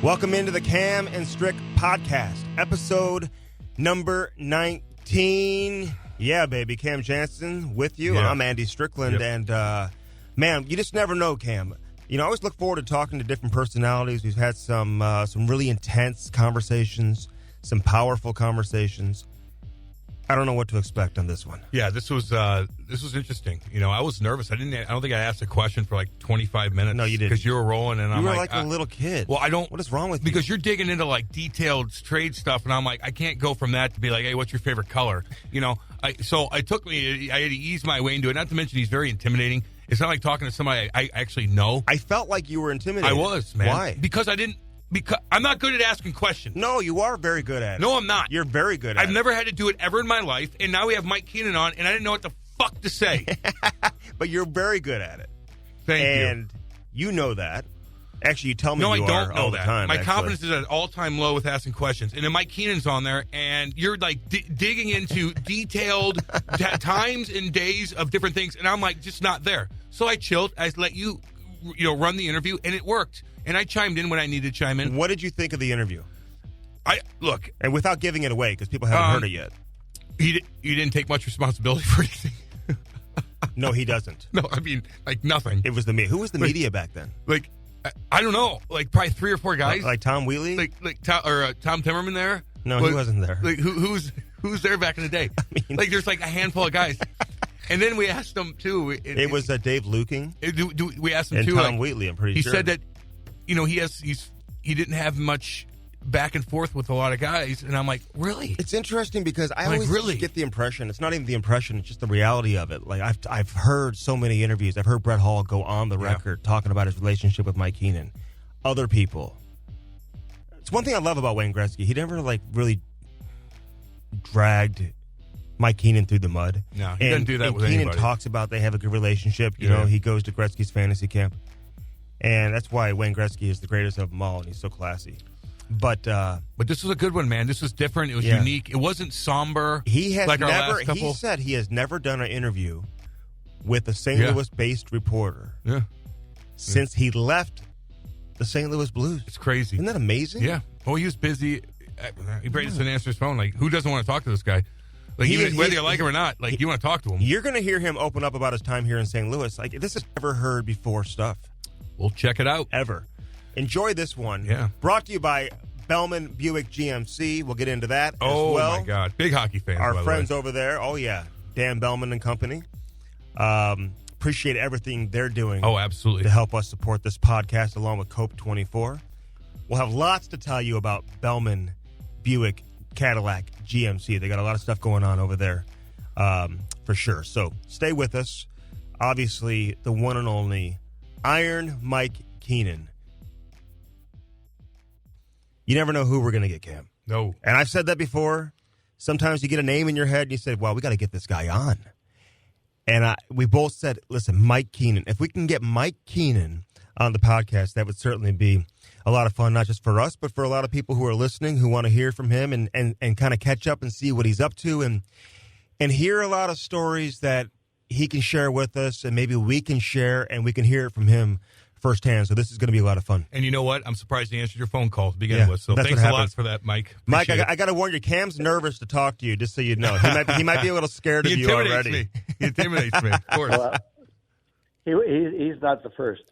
Welcome into the Cam and Strick podcast, episode number 19. Yeah, baby, Cam Jansen with you. Yeah. I'm Andy Strickland, and man, you just never know, Cam. You know, I always look forward to talking to different personalities. We've had some really intense conversations, some powerful conversations. I don't know what to expect on this one. Yeah, this was interesting. You know, I was nervous. I don't think I asked a question for like 25 minutes. No, you didn't. Because you were rolling, and You I'm were like like a little kid. Well, I don't. What is wrong with you? Because you're digging into like detailed trade stuff, and I'm like, I can't go from that to be like, hey, what's your favorite color? You know, so I had to ease my way into it. Not to mention, he's very intimidating. It's not like talking to somebody I actually know. I felt like you were intimidated. I was, man. Why? Because I'm not good at asking questions. No, you are very good at it. No, I'm not. You're very good at it. I've never had to do it ever in my life, and now we have Mike Keenan on, and I didn't know what the fuck to say. But you're very good at it. Thank you. And you know that. Actually, you tell me No, you I are don't know all that. the time. My actually. confidence is at an all-time low with asking questions. And then Mike Keenan's on there, and you're like digging into detailed times and days of different things, and I'm like just not there. So I chilled. I let you run the interview, and it worked. And I chimed in when I needed to chime in. What did you think of the interview? Look, And without giving it away, because people haven't heard it yet. you didn't take much responsibility for anything. No, he doesn't. No, I mean, like nothing. It was the media. Who was the media back then? Like, I don't know. Like probably 3 or 4 guys. Like Tom Wheatley? like Tom Timmerman there. No, Like, he wasn't there. Like who's there back in the day? mean- Like there's like a handful of guys. And then we asked them too. It was Dave Luking We asked him and too. Tom like, Wheatley, I'm pretty he sure. said that, he didn't have much back and forth with a lot of guys, and I'm like, really? It's interesting because I Like, always really? get the impression, it's not even the impression, it's just the reality of it. Like I've heard so many interviews. I've heard Brett Hall go on the record talking about his relationship with Mike Keenan. Other people. It's one thing I love about Wayne Gretzky. He never like really dragged Mike Keenan through the mud. No, he doesn't do that with Keenan anybody. talks about they have a good relationship. You know, he goes to Gretzky's fantasy camp. And that's why Wayne Gretzky is the greatest of them all, and he's so classy. But this was a good one, man. This was different. It was Yeah. unique. It wasn't somber. he has like our never. last couple. He said he has never done an interview with a St. Yeah. Louis-based reporter Yeah, since he left the St. Louis Blues. it's crazy. Isn't that amazing? Yeah. Oh, he was busy. He probably just didn't answer his phone. Like, who doesn't want to talk to this guy? Like, whether you like him or not, like, you want to talk to him. You're going to hear him open up about his time here in St. Louis. Like, this is never heard before stuff. We'll check it out. Ever. Enjoy this one. Yeah. Brought to you by Bellman Buick GMC. We'll get into that as well. My God. Big hockey fans, Our by the friends way. over there. Oh, yeah. Dan Bellman and Company. Appreciate everything they're doing. Oh, absolutely. To help us support this podcast along with Cope 24. We'll have lots to tell you about Bellman Buick Cadillac GMC. They got a lot of stuff going on over there for sure. So stay with us. Obviously, the one and only Iron Mike Keenan. You never know who we're going to get, Cam. No. And I've said that before. Sometimes you get a name in your head and you say, well, we got to get this guy on. And we both said, listen, Mike Keenan. If we can get Mike Keenan on the podcast, that would certainly be a lot of fun, not just for us, but for a lot of people who are listening who want to hear from him and kind of catch up and see what he's up to and hear a lot of stories that he can share with us and maybe we can share and we can hear it from him firsthand. So this is going to be a lot of fun. And you know what? I'm surprised he answered your phone call to begin with. So that's thanks what a lot happens. for that, Mike. Mike, Appreciate it. I got to warn you, Cam's nervous to talk to you, just so you know. He might be a little scared of He you intimidates already. me. He intimidates me, of course. Well, he's not the first.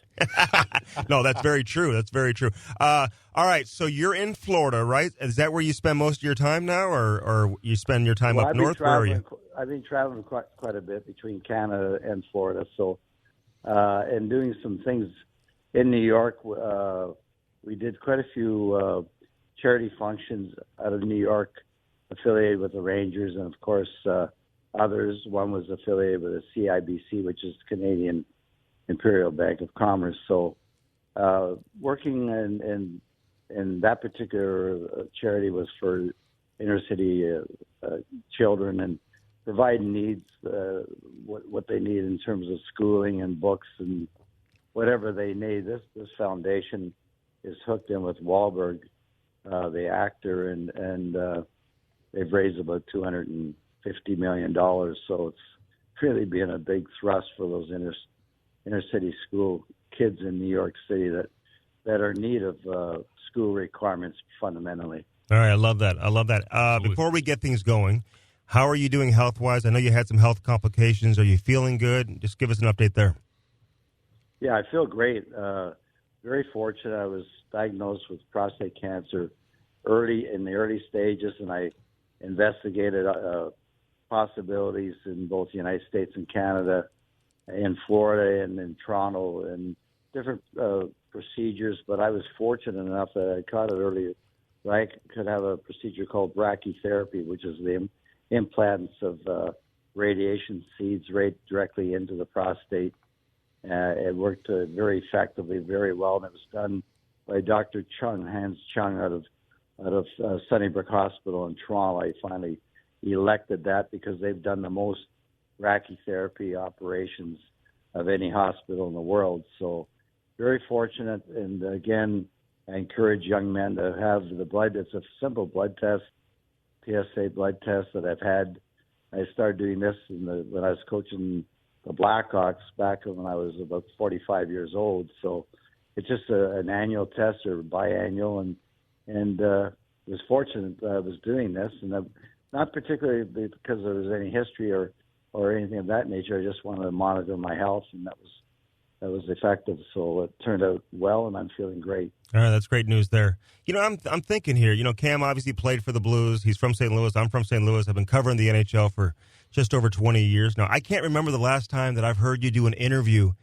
No, that's very true. That's very true. All right, so you're in Florida, right? Is that where you spend most of your time now, or you spend your time Well, up north? Where are you? I've been traveling quite a bit between Canada and Florida, so and doing some things in New York. We did quite a few charity functions out of New York, affiliated with the Rangers, and of course others. One was affiliated with the CIBC, which is Canadian Imperial Bank of Commerce. So working in that particular charity was for inner city children and providing needs, what they need in terms of schooling and books and whatever they need. This foundation is hooked in with Wahlberg, the actor, and they've raised about $250 million. So really been a big thrust for those inner city school kids in New York City that are in need of school requirements fundamentally. All right, I love that. Before we get things going, how are you doing health-wise? I know you had some health complications. Are you feeling good? Just give us an update there. Yeah, I feel great. Very fortunate. I was diagnosed with prostate cancer in the early stages, and I investigated possibilities in both the United States and Canada, in Florida and in Toronto, and different procedures. But I was fortunate enough that I caught it earlier. I could have a procedure called brachytherapy, which is the implants of radiation seeds right directly into the prostate. It worked very effectively, very well, and it was done by Dr. Hans Chung, out of Sunnybrook Hospital in Toronto. I finally elected that because they've done the most brachytherapy operations of any hospital in the world. So very fortunate, and again, I encourage young men to have the blood. It's a simple blood test, PSA blood test that I've had. I started doing this when I was coaching the Blackhawks back when I was about 45 years old. So it's just an annual test or biannual, and was fortunate that I was doing this, and not particularly because there was any history or anything of that nature. I just wanted to monitor my health, and that was effective. So it turned out well, and I'm feeling great. All right, that's great news there. I'm thinking here, Cam obviously played for the Blues. He's from St. Louis. I'm from St. Louis. I've been covering the NHL for just over 20 years now. I can't remember the last time that I've heard you do an interview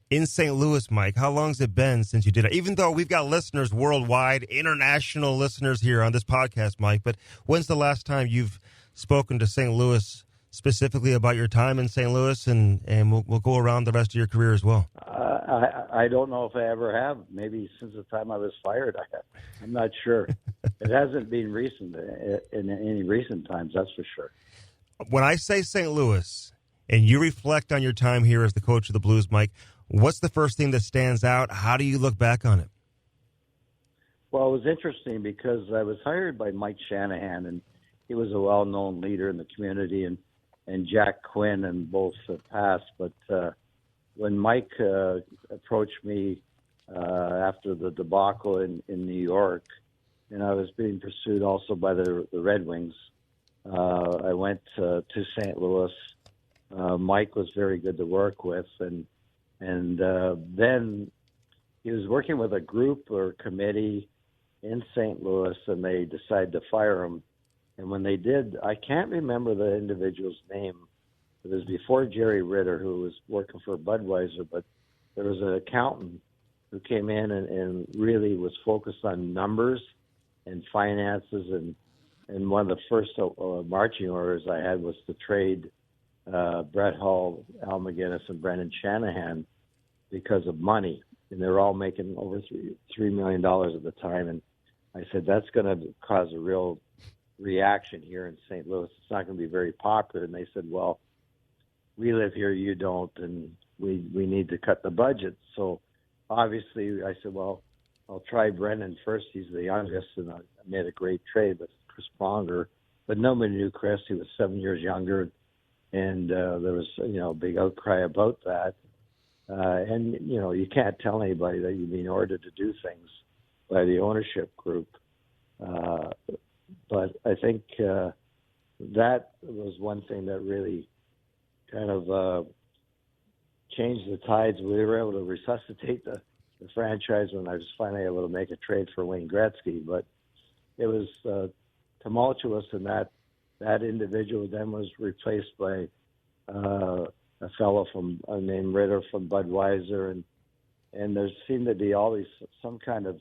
in St. Louis, Mike. How long has it been since you did it? Even though we've got listeners worldwide, international listeners here on this podcast, Mike, but when's the last time you've spoken to St. Louis specifically about your time in St. Louis, and we'll go around the rest of your career as well? I don't know if I ever have. Maybe since the time I was fired, I'm not sure. It hasn't been recent in any recent times, that's for sure. When I say St. Louis, and you reflect on your time here as the coach of the Blues, Mike, what's the first thing that stands out? How do you look back on it? Well, it was interesting because I was hired by Mike Shanahan, and he was a well-known leader in the community, and Jack Quinn, and both passed. But when Mike approached me after the debacle in New York, and I was being pursued also by the Red Wings, I went to St. Louis. Mike was very good to work with, and then he was working with a group or committee in St. Louis, and they decided to fire him. And when they did, I can't remember the individual's name. It was before Jerry Ritter, who was working for Budweiser, but there was an accountant who came in and really was focused on numbers and finances. And one of the first marching orders I had was to trade Brett Hull, Al McGinnis, and Brendan Shanahan because of money. And they were all making over $3 million at the time. And I said, that's going to cause a real reaction here in St. Louis. It's not going to be very popular. And they said, well, we live here, you don't, and we need to cut the budget. So obviously I said, well, I'll try Brendan first. He's the youngest, and I made a great trade with Chris Pronger. But nobody knew Chris. He was 7 years younger, and there was a big outcry about that. And you can't tell anybody that you've been ordered to do things by the ownership group. But I think that was one thing that really kind of changed the tides. We were able to resuscitate the franchise when I was finally able to make a trade for Wayne Gretzky. But it was tumultuous, and that individual then was replaced by a fellow named Ritter from Budweiser, and there seemed to be always some kind of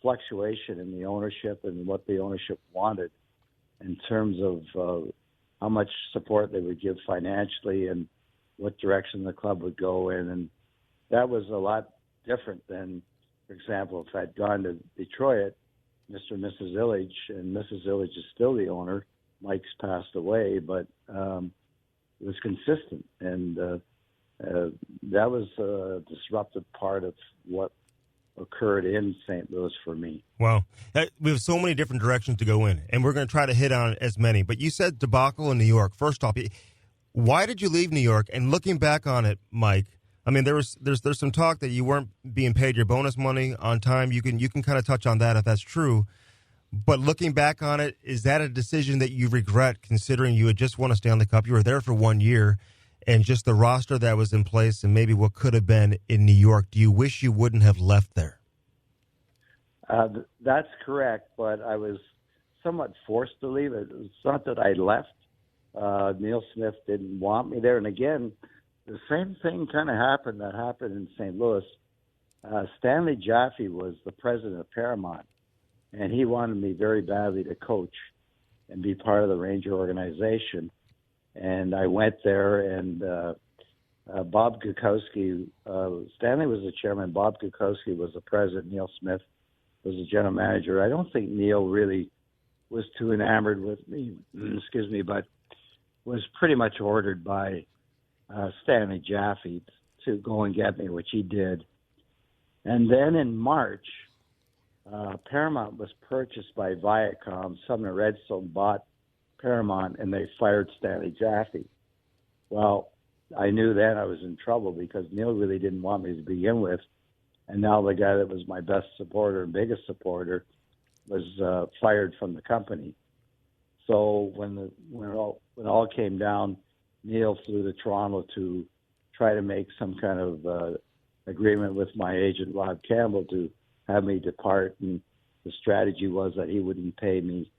fluctuation in the ownership and what the ownership wanted in terms of how much support they would give financially and what direction the club would go in. And that was a lot different than, for example, if I'd gone to Detroit, Mr. and Mrs. Illich, and Mrs. Illich is still the owner. Mike's passed away, but it was consistent. And that was a disruptive part of what occurred in St. Louis for me. Wow. We have so many different directions to go in, and we're going to try to hit on as many. But you said debacle in New York. First off, Why did you leave New York? And looking back on it, Mike, I mean, there's some talk that you weren't being paid your bonus money on time. You can kind of touch on that if that's true. But looking back on it, is that a decision that you regret, considering you had just won a Stanley Cup? You were there for 1 year, and just the roster that was in place and maybe what could have been in New York. Do you wish you wouldn't have left there? That's correct, but I was somewhat forced to leave. It's not that I left. Neil Smith didn't want me there. And again, the same thing kind of happened in St. Louis. Stanley Jaffe was the president of Paramount, and he wanted me very badly to coach and be part of the Ranger organization. And I went there, and Bob Gukowski, Stanley was the chairman, Bob Gukowski was the president, Neil Smith was the general manager. I don't think Neil really was too enamored with me, but was pretty much ordered by Stanley Jaffe to go and get me, which he did. And then in March, Paramount was purchased by Viacom. Sumner Redstone bought Paramount, and they fired Stanley Jaffe. Well, I knew then I was in trouble because Neil really didn't want me to begin with. And now the guy that was my best supporter and biggest supporter was fired from the company. So when it all came down, Neil flew to Toronto to try to make some kind of agreement with my agent, Rob Campbell, to have me depart. And the strategy was that he wouldn't pay me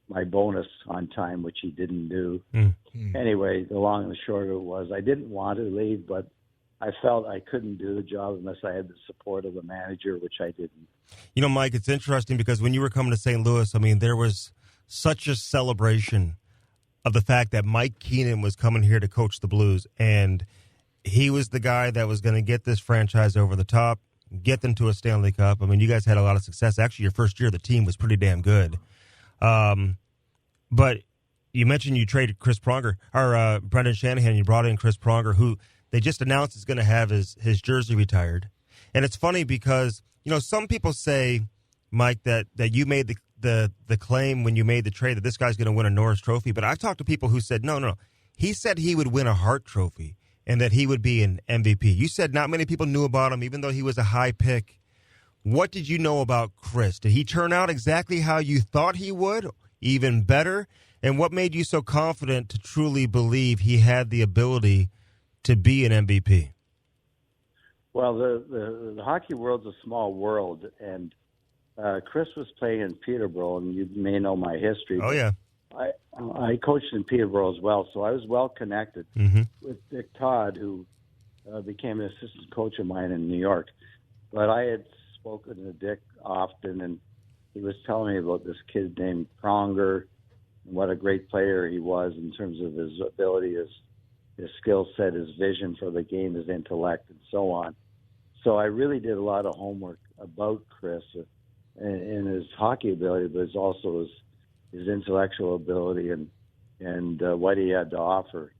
my bonus on time, which he didn't do. Mm-hmm. Anyway, the long and the short of it was I didn't want to leave, but I felt I couldn't do the job unless I had the support of the manager, which I didn't. You know, Mike, it's interesting because when you were coming to St. Louis, I mean, there was such a celebration of the fact that Mike Keenan was coming here to coach the Blues, and he was the guy that was going to get this franchise over the top, get them to a Stanley Cup. I mean, you guys had a lot of success. Actually, your first year, the team was pretty damn good. But you mentioned you traded Chris Pronger, or Brendan Shanahan. You brought in Chris Pronger, who they just announced is going to have his jersey retired. And it's funny because, you know, some people say, Mike, that you made the claim when you made the trade that this guy's going to win a Norris Trophy. But I've talked to people who said, no. He said he would win a Hart Trophy and that he would be an MVP. You said not many people knew about him, even though he was a high pick. What did you know about Chris? Did he turn out exactly how you thought he would, even better? And what made you so confident to truly believe he had the ability to be an MVP? Well, the hockey world's a small world, and Chris was playing in Peterborough, and you may know my history. Oh, yeah. I coached in Peterborough as well, so I was well connected with Dick Todd, who became an assistant coach of mine in New York. But I had spoken to Dick often, and he was telling me about this kid named Pronger and what a great player he was in terms of his ability, his skill set, his vision for the game, his intellect, and so on. So I really did a lot of homework about Chris and his hockey ability, but it's also his intellectual ability and what he had to offer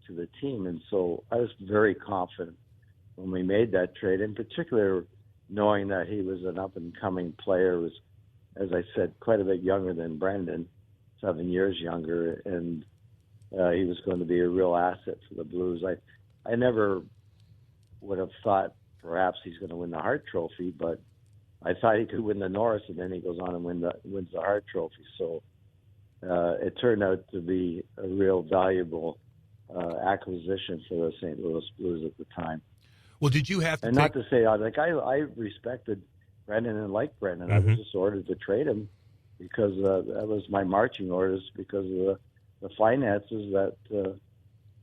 to the team. And so I was very confident when we made that trade, in particular knowing that he was an up-and-coming player, was, as I said, quite a bit younger than Brendan, 7 years younger, and he was going to be a real asset for the Blues. I never would have thought perhaps he's going to win the Hart Trophy, but I thought he could win the Norris, and then he goes on and wins the Hart Trophy. So it turned out to be a real valuable acquisition for the St. Louis Blues at the time. Well, did you have to? And not to say, I respected Brendan and liked Brendan. I was just ordered to trade him because that was my marching orders because of the finances that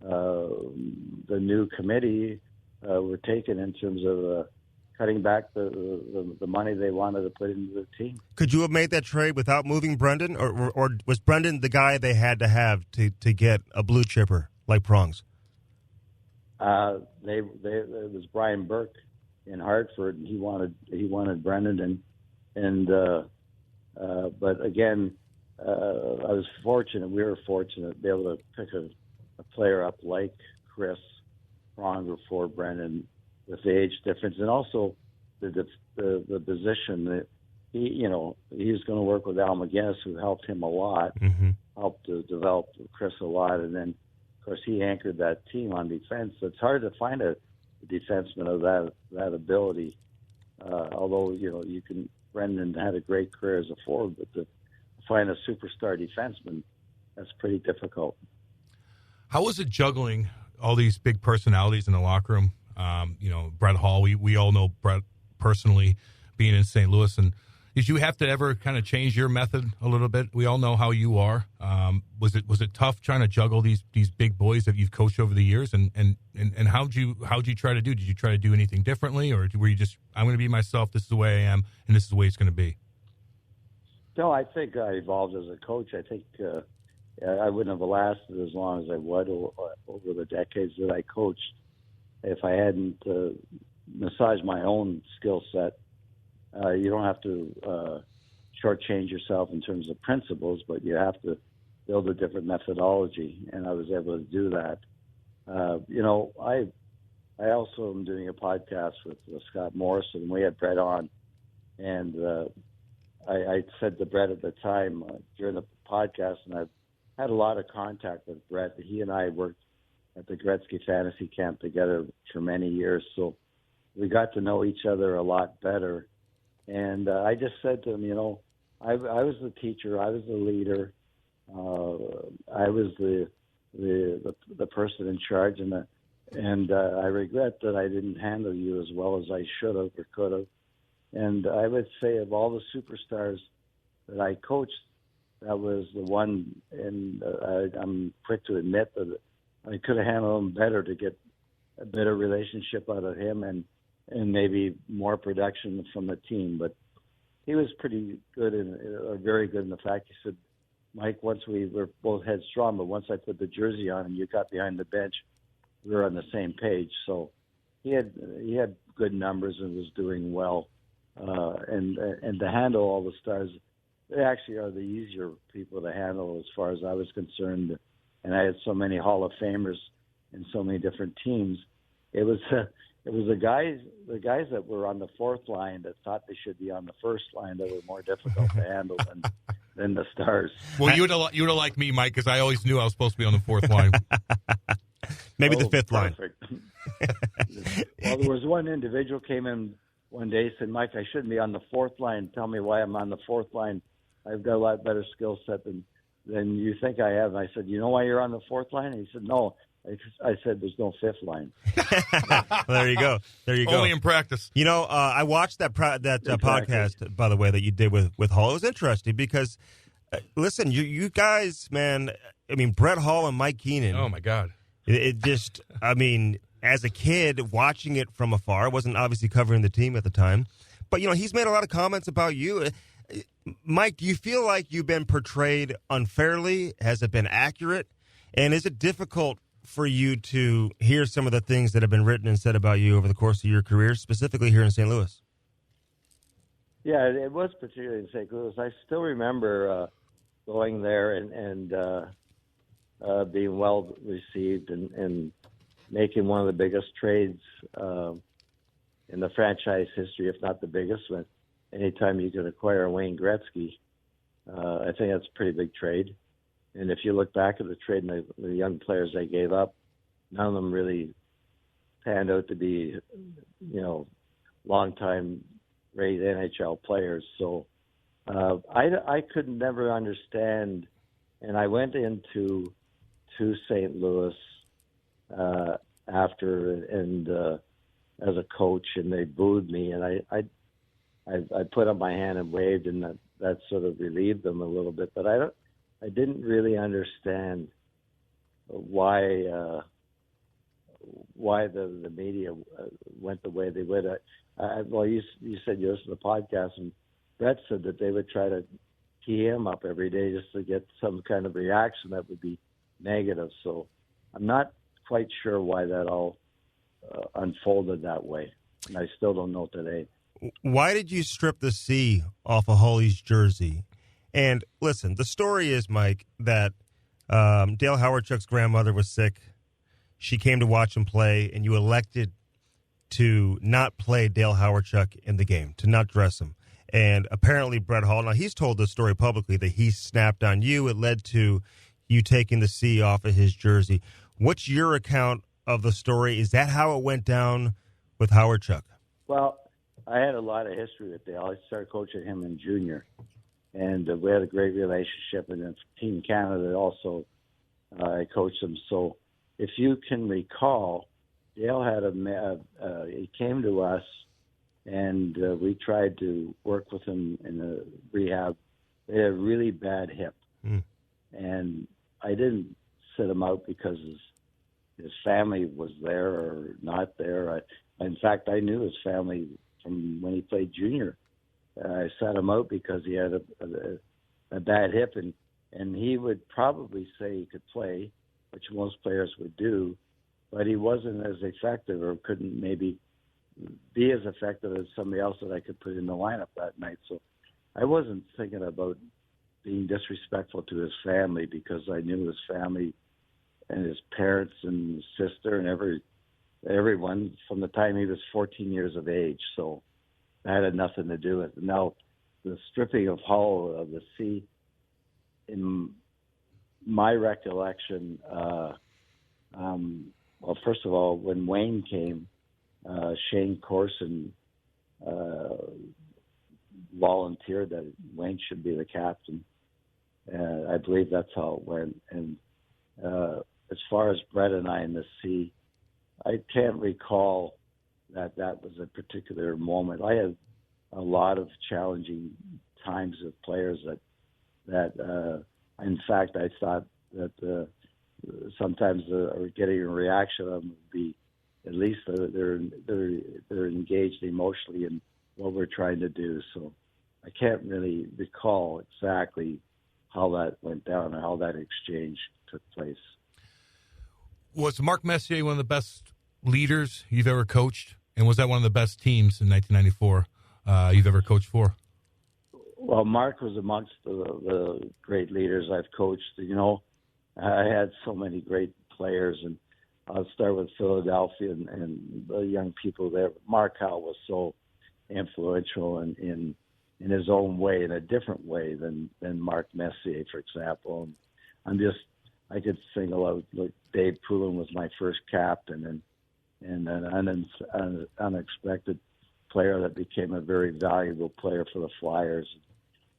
the new committee were taking in terms of cutting back the money they wanted to put into the team. Could you have made that trade without moving Brendan, or was Brendan the guy they had to have to get a blue chipper like Prongs? It was Brian Burke in Hartford, and he wanted Brendan, but again, I was fortunate. We were fortunate to be able to pick a player up like Chris Pronger for Brendan with the age difference, and also the position that he was going to work with Al McGinnis, who helped him a lot, helped to develop Chris a lot, and then course, he anchored that team on defense. So it's hard to find a defenseman of that ability. Although, you can, Brendan had a great career as a forward, but to find a superstar defenseman, that's pretty difficult. How was it juggling all these big personalities in the locker room? Brett Hall, we all know Brett personally, being in St. Louis. And did you have to ever kind of change your method a little bit? We all know how you are. Was it tough trying to juggle these big boys that you've coached over the years? And how'd you try to do? Did you try to do anything differently, or were you just, I'm going to be myself, this is the way I am, and this is the way it's going to be? No, I think I evolved as a coach. I think I wouldn't have lasted as long as I would over the decades that I coached if I hadn't massaged my own skill set. You don't have to shortchange yourself in terms of principles, but you have to build a different methodology, and I was able to do that. I also am doing a podcast with Scott Morrison. We had Brett on, and I said to Brett at the time during the podcast, and I've had a lot of contact with Brett. He and I worked at the Gretzky Fantasy Camp together for many years, so we got to know each other a lot better. And I just said to him, I was the teacher, I was the leader, I was the person in charge, and I regret that I didn't handle you as well as I should have or could have. And I would say of all the superstars that I coached, that was the one, and I'm quick to admit that I could have handled him better to get a better relationship out of him and maybe more production from the team. But he was pretty good, very good in the fact he said, Mike, once we were both headstrong, but once I put the jersey on and you got behind the bench, we were on the same page. So he had good numbers and was doing well. And to handle all the stars, they actually are the easier people to handle as far as I was concerned. And I had so many Hall of Famers in so many different teams. It was the guys that were on the fourth line that thought they should be on the first line that were more difficult to handle than the stars. Well, you would have liked me, Mike, because I always knew I was supposed to be on the fourth line. Maybe the fifth perfect. Line. Well, there was one individual came in one day, said, Mike, I shouldn't be on the fourth line. Tell me why I'm on the fourth line. I've got a lot better skill set than you think I have. And I said, you know why you're on the fourth line? And he said, no. I said, there's no fifth line. Well, there you go. Only in practice. I watched that podcast, by the way, that you did with Hall. It was interesting because, listen, you guys, man, I mean, Brett Hall and Mike Keenan. Oh, my God. It just, I mean, as a kid, watching it from afar, I wasn't obviously covering the team at the time, but, he's made a lot of comments about you. Mike, do you feel like you've been portrayed unfairly? Has it been accurate? And is it difficult for you to hear some of the things that have been written and said about you over the course of your career, specifically here in St. Louis? Yeah, it was particularly in St. Louis. I still remember going there and being well received and making one of the biggest trades in the franchise history, if not the biggest one. Anytime you could acquire Wayne Gretzky, I think that's a pretty big trade. And if you look back at the trade and the young players they gave up, none of them really panned out to be, long-time great NHL players. So I could never understand, and I went to St. Louis after and as a coach, and they booed me, and I put up my hand and waved, and that sort of relieved them a little bit. But I didn't really understand why the media went the way they would. Well, you said you listened to the podcast, and Brett said that they would try to tee him up every day just to get some kind of reaction that would be negative. So I'm not quite sure why that all unfolded that way, and I still don't know today. Why did you strip the C off of Holly's jersey? And listen, the story is, Mike, that Dale Howardchuk's grandmother was sick. She came to watch him play, and you elected to not play Dale Howardchuk in the game, to not dress him. And apparently Brett Hall, now he's told the story publicly that he snapped on you. It led to you taking the C off of his jersey. What's your account of the story? Is that how it went down with Howard Chuck? Well, I had a lot of history with Dale. I started coaching him in junior, and we had a great relationship. And then Team Canada also, I coached him. So if you can recall, Dale had he came to us, and we tried to work with him in the rehab. They had a really bad hip, and I didn't sit him out because his family was there or not there. In fact, I knew his family from when he played junior. I sat him out because he had a bad hip, and he would probably say he could play, which most players would do, but he wasn't as effective or couldn't maybe be as effective as somebody else that I could put in the lineup that night. So I wasn't thinking about being disrespectful to his family because I knew his family and his parents and his sister and everyone from the time he was 14 years of age. So that had nothing to do with it. Now, the stripping of Hull of the sea, in my recollection, well, first of all, when Wayne came, Shane Corson volunteered that Wayne should be the captain. I believe that's how it went. And as far as Brett and I in the sea, I can't recall that was a particular moment. I had a lot of challenging times with players that in fact, I thought that sometimes getting a reaction of them would be at least they're engaged emotionally in what we're trying to do. So I can't really recall exactly how that went down or how that exchange took place. Was Mark Messier one of the best leaders you've ever coached? And was that one of the best teams in 1994 you've ever coached for? Well, Mark was amongst the great leaders I've coached. You know, I had so many great players, and I'll start with Philadelphia and the young people there. Mark Howe was so influential in his own way, in a different way than Mark Messier, for example. I could single out, like, Dave Poulin was my first captain, and an unexpected player that became a very valuable player for the Flyers.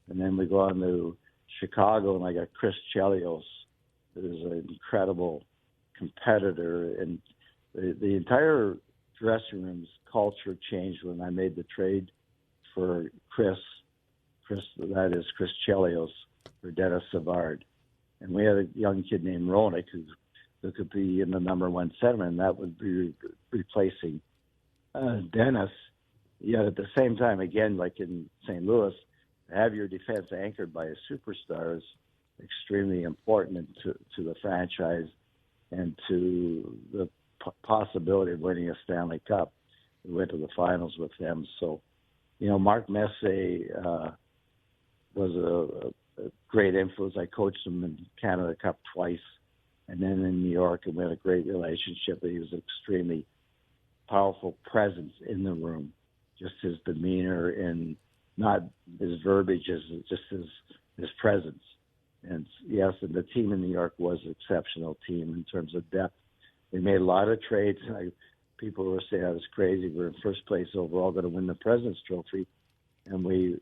And then we go on to Chicago, and I got Chris Chelios, who's an incredible competitor. And the entire dressing room's culture changed when I made the trade for Chris, that is Chris Chelios, for Dennis Savard. And we had a young kid named Roenick who could be in the number one center, and that would be replacing Dennis. Yet at the same time, again, like in St. Louis, to have your defense anchored by a superstar is extremely important to the franchise and to the possibility of winning a Stanley Cup. We went to the finals with them. So, you know, Mark Messier was a great influence. I coached him in Canada Cup twice, and then in New York, and we had a great relationship. He was an extremely powerful presence in the room, just his demeanor and not his verbiage, just his presence. And yes, and the team in New York was an exceptional team in terms of depth. They made a lot of trades. People were saying I was crazy. We're in first place overall, going to win the President's Trophy, and we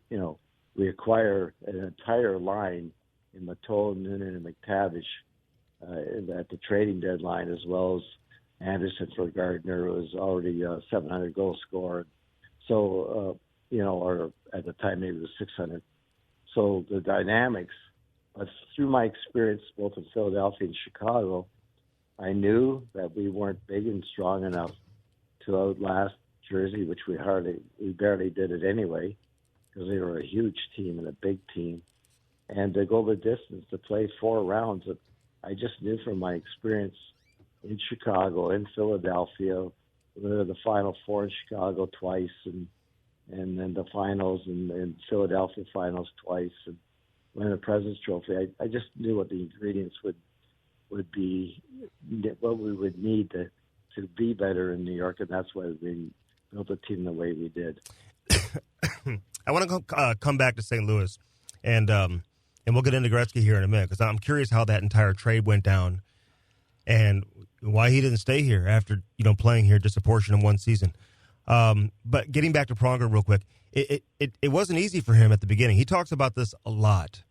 acquire an entire line in Matteau, Noonan, and McTavish at the trading deadline, as well as Anderson for Gardner, who was already a 700 goal scorer. So, or at the time maybe it was 600. So the dynamics, but through my experience both in Philadelphia and Chicago, I knew that we weren't big and strong enough to outlast Jersey, which we barely did it anyway, because they were a huge team and a big team. And to go the distance, to play 4 rounds, I just knew from my experience in Chicago, in Philadelphia, the Final Four in Chicago twice, and then the finals and Philadelphia finals twice, and win the President's Trophy. I just knew what the ingredients would be, what we would need to be better in New York, and that's why we built the team the way we did. I want to come back to St. Louis, and we'll get into Gretzky here in a minute, because I'm curious how that entire trade went down. And why he didn't stay here after playing here just a portion of one season. But getting back to Pronger real quick, it wasn't easy for him at the beginning. He talks about this a lot.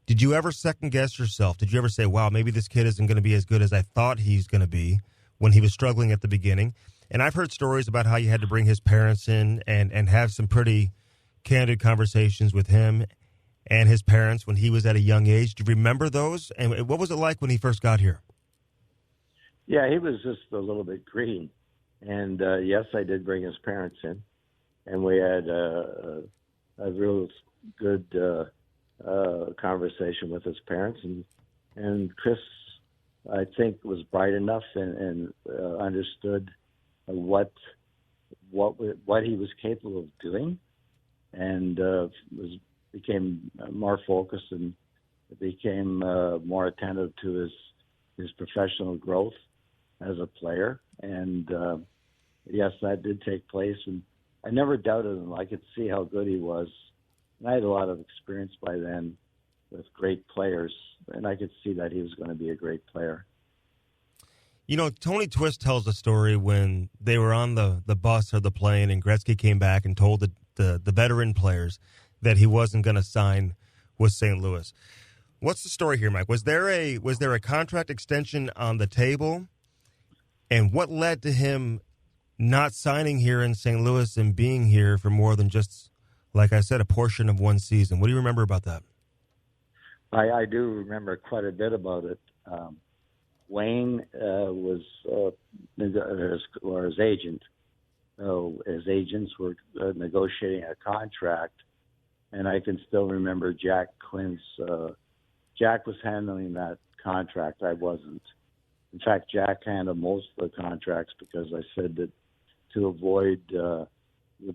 Did you ever second guess yourself? Did you ever say, wow, maybe this kid isn't going to be as good as I thought he's going to be when he was struggling at the beginning? And I've heard stories about how you had to bring his parents in and have some pretty candid conversations with him and his parents when he was at a young age. Do you remember those? And what was it like when he first got here? Yeah, he was just a little bit green. And, yes, I did bring his parents in. And we had a real good conversation with his parents. And Chris, I think, was bright enough and understood what he was capable of doing, and became more focused and became more attentive to his professional growth as a player. And yes, that did take place, and I never doubted him. I could see how good he was, and I had a lot of experience by then with great players, and I could see that he was going to be a great player. Tony Twist tells a story when they were on the bus or the plane, and Gretzky came back and told the veteran players that he wasn't going to sign with St. Louis. What's the story here, Mike? Was there a contract extension on the table? And what led to him not signing here in St. Louis and being here for more than just, like I said, a portion of one season? What do you remember about that? I do remember quite a bit about it. Wayne was his agent. His agents were negotiating a contract, and I can still remember Jack Clint's. Jack was handling that contract. I wasn't. In fact, Jack handled most of the contracts because I said that to avoid the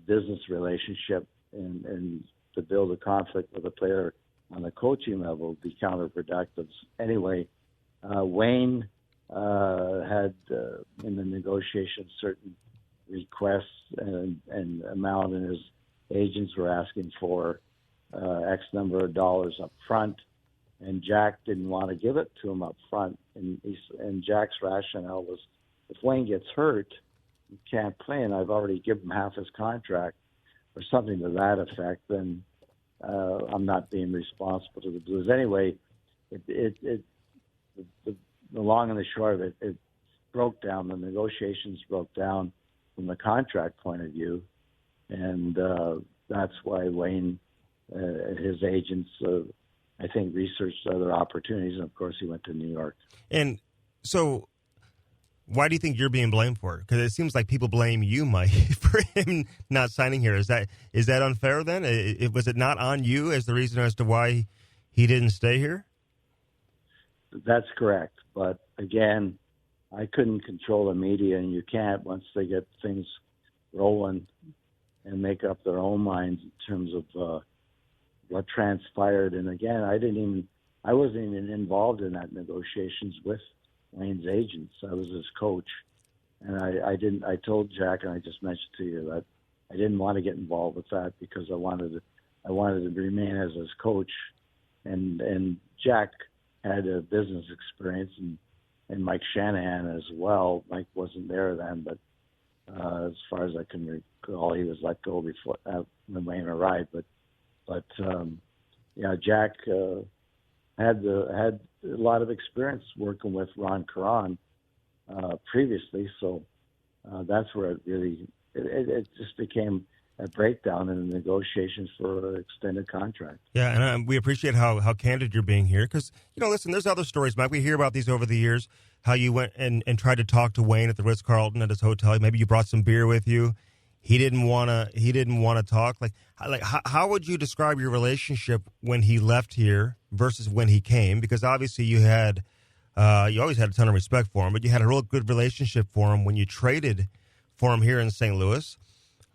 business relationship and to build a conflict with a player on the coaching level would be counterproductive. Anyway, Wayne had in the negotiations certain requests and amount, and his agents were asking for X number of dollars up front, and Jack didn't want to give it to him up front. And Jack's rationale was, if Wayne gets hurt, he can't play, and I've already given him half his contract, or something to that effect, then I'm not being responsible to the Blues. Anyway, the long and the short of it, it broke down. The negotiations broke down from the contract point of view, and that's why Wayne, his agents, I think, researched other opportunities, and of course he went to New York. And so why do you think you're being blamed for it? Because it seems like people blame you, Mike, for him not signing here. Is that unfair then? Was it not on you as the reason as to why he didn't stay here? That's correct. But again, I couldn't control the media, and you can't once they get things rolling and make up their own minds in terms of what transpired. And again, I wasn't even involved in that negotiations with Wayne's agents. I was his coach, and I told Jack, and I just mentioned to you that I didn't want to get involved with that because I wanted to remain as his coach, and Jack had a business experience, and Mike Shanahan as well. Mike wasn't there then, but as far as I can recall, he was let go before when Wayne arrived. But Jack had a lot of experience working with Ron Caron previously, so that's where it just became a breakdown in the negotiations for an extended contract. Yeah, and we appreciate how candid you're being here because, listen, there's other stories, Mike. We hear about these over the years, how you went and tried to talk to Wayne at the Ritz-Carlton at his hotel. Maybe you brought some beer with you. He didn't want to talk. Like how would you describe your relationship when he left here versus when he came? Because obviously you always had a ton of respect for him, but you had a real good relationship for him when you traded for him here in St. Louis.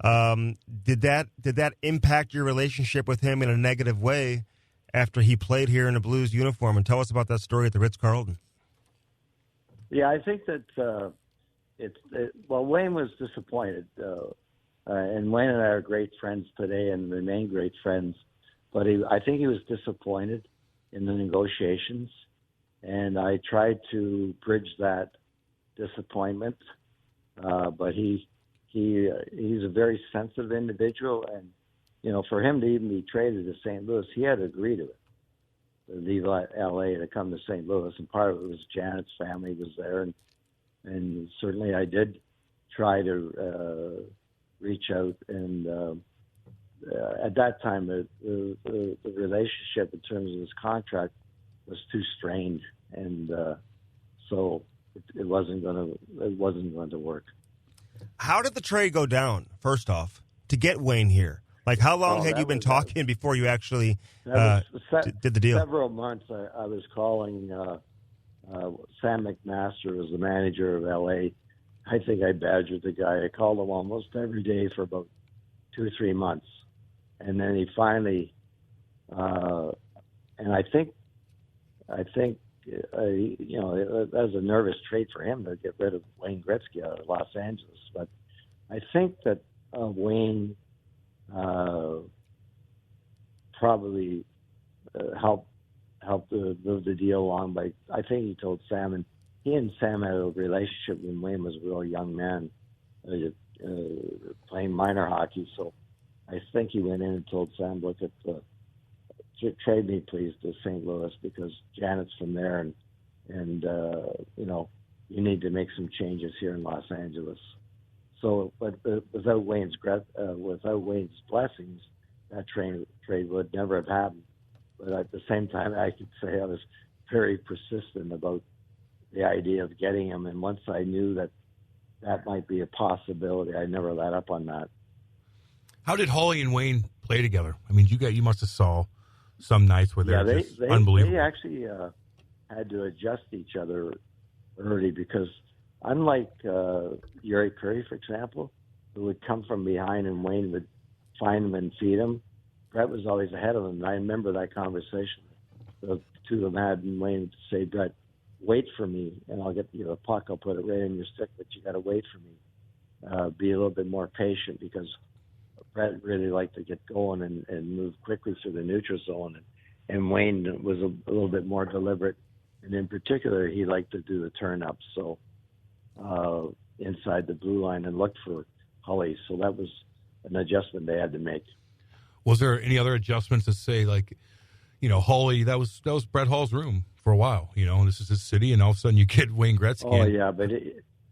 Did that impact your relationship with him in a negative way after he played here in a Blues uniform? And tell us about that story at the Ritz-Carlton. Yeah, I think that Wayne was disappointed. And Wayne and I are great friends today and remain great friends. But I think he was disappointed in the negotiations. And I tried to bridge that disappointment. But he's a very sensitive individual, and for him to even be traded to St. Louis, he had to agree to it, to leave L.A. to come to St. Louis. And part of it was Janet's family was there, and certainly I did try to reach out. And at that time, the relationship in terms of his contract was too strained, and so it wasn't going to work. How did the trade go down? First off, to get Wayne here, like how long had you been talking before you actually did the deal? Several months. I was calling Sam McMaster, was the manager of LA. I think I badgered the guy. I called him almost every day for about 2 or 3 months, and then he finally. And I think that was a nervous trade for him to get rid of Wayne Gretzky out of Los Angeles. But I think that Wayne probably helped move the deal along. By I think he told Sam, and he and Sam had a relationship when Wayne was a real young man, playing minor hockey. So I think he went in and told Sam, look at trade me please to St. Louis because Janet's from there, and you need to make some changes here in Los Angeles. So, but without Wayne's blessings, that trade would never have happened. But at the same time, I could say I was very persistent about the idea of getting him, and once I knew that might be a possibility, I never let up on that. How did Holly and Wayne play together? I mean, you must have saw some nights where they're just unbelievable. They actually had to adjust each other early because unlike Yuri Perry, for example, who would come from behind and Wayne would find him and feed him, Brett was always ahead of him. And I remember that conversation the two of them had, and Wayne would say, Brett, wait for me, and I'll get you the puck. I'll put it right in your stick, but you got to wait for me. Be a little bit more patient because Brett really liked to get going and move quickly through the neutral zone, and Wayne was a little bit more deliberate, and in particular, he liked to do the turn-ups, so inside the blue line and look for Holly. So that was an adjustment they had to make. Was there any other adjustments to say, like, Holly, that was Brett Hall's room for a while, and this is his city, and all of a sudden you get Wayne Gretzky. Oh, yeah, but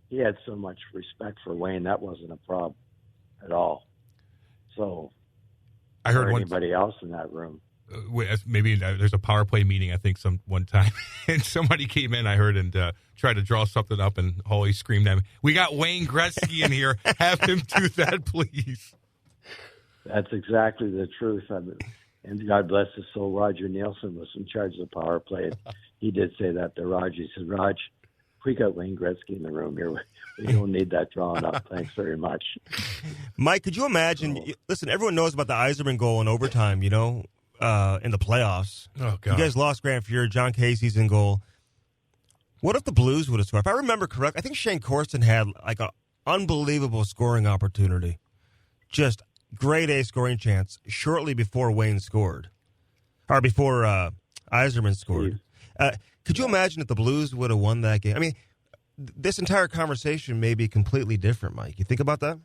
he had so much respect for Wayne, that wasn't a problem at all. So I heard anybody else in that room. Maybe there's a power play meeting, I think, one time, and somebody came in, I heard, and tried to draw something up, and Holly screamed at me, "We got Wayne Gretzky in here. Have him do that, please." That's exactly the truth. And God bless his soul, Roger Nielsen was in charge of the power play. He did say that to Roger. He said, Rog, we got Wayne Gretzky in the room here. We don't need that drawn up. Thanks very much. Mike, could you imagine? Listen, everyone knows about the Yzerman goal in overtime, in the playoffs. Oh, God. You guys lost Grant Fuhr. John Casey's in goal. What if the Blues would have scored? If I remember correct, I think Shane Corson had like an unbelievable scoring opportunity. Just grade A scoring chance shortly before Wayne scored. Or before Yzerman scored. Could you imagine if the Blues would have won that game? I mean, this entire conversation may be completely different, Mike. You think about that?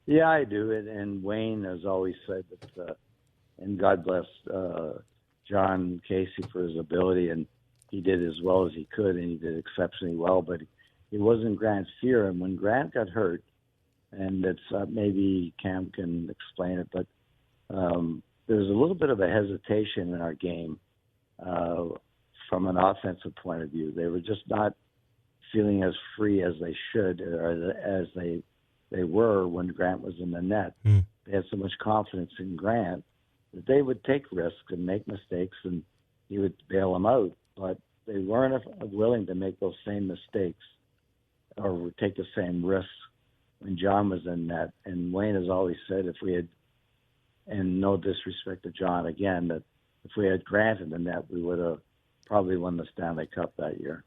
Yeah, I do. And Wayne has always said that, and God bless John Casey for his ability, and he did as well as he could, and he did exceptionally well, but it wasn't Grant's fear. And when Grant got hurt, and it's maybe Cam can explain it, but there was a little bit of a hesitation in our game from an offensive point of view. They were just not feeling as free as they should, or as they were when Grant was in the net. They had so much confidence in Grant that they would take risks and make mistakes, and he would bail them out. But they weren't willing to make those same mistakes or take the same risks when John was in net. And Wayne has always said, if we had, and no disrespect to John again, that if we had Grant in the net, we would have probably won the Stanley Cup that year.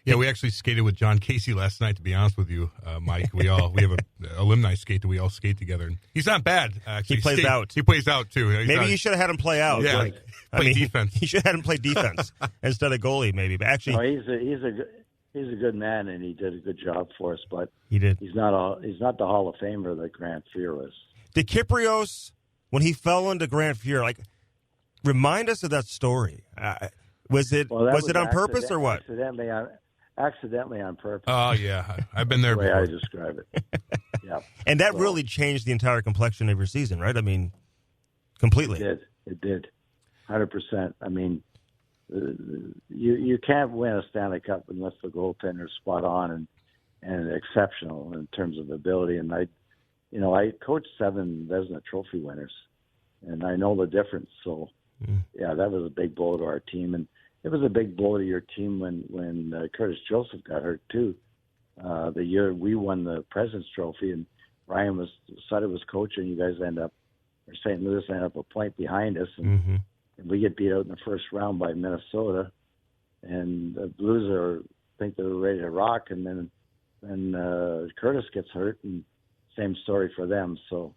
Yeah, we actually skated with John Casey last night, to be honest with you, Mike. We have an alumni skate that we all skate together. And he's not bad, actually. He plays out. He plays out, too. Maybe you should have had him play out. Yeah, play defense. You should have had him play defense instead of goalie, maybe. But actually, no, he's a good man, and he did a good job for us. But He did. he's not the Hall of Famer that Grant Fuhr was. Did Kyprios, when he fell into Grant Fuhr, like, remind us of that story? Was it on purpose or what? Accidentally on purpose. Oh, yeah. I've been there That's the before. way I describe it. Yeah. And that really changed the entire complexion of your season, right? I mean, completely. It did. 100%. I mean, you can't win a Stanley Cup unless the goaltender's spot on and exceptional in terms of ability. And I coached 7 Vezina Trophy winners, and I know the difference. So, yeah, that was a big blow to our team. And it was a big blow to your team when Curtis Joseph got hurt, too. The year we won the President's Trophy, and Ryan Sutter was coaching. You guys St. Louis ended up a point behind us, and we get beat out in the first round by Minnesota. And the Blues think they're ready to rock, and then Curtis gets hurt, and same story for them. So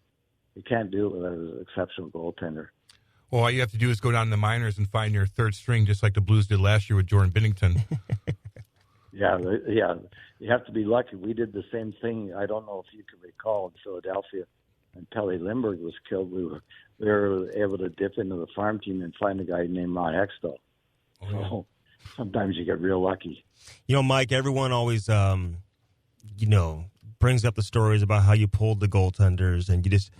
you can't do it without an exceptional goaltender. Well, all you have to do is go down to the minors and find your third string, just like the Blues did last year with Jordan Binnington. Yeah. You have to be lucky. We did the same thing. I don't know if you can recall in Philadelphia, and Pelle Lindbergh was killed. We were able to dip into the farm team and find a guy named Ron Hextall. Oh, yeah. So sometimes you get real lucky. Mike, everyone always, brings up the stories about how you pulled the goaltenders, and you just.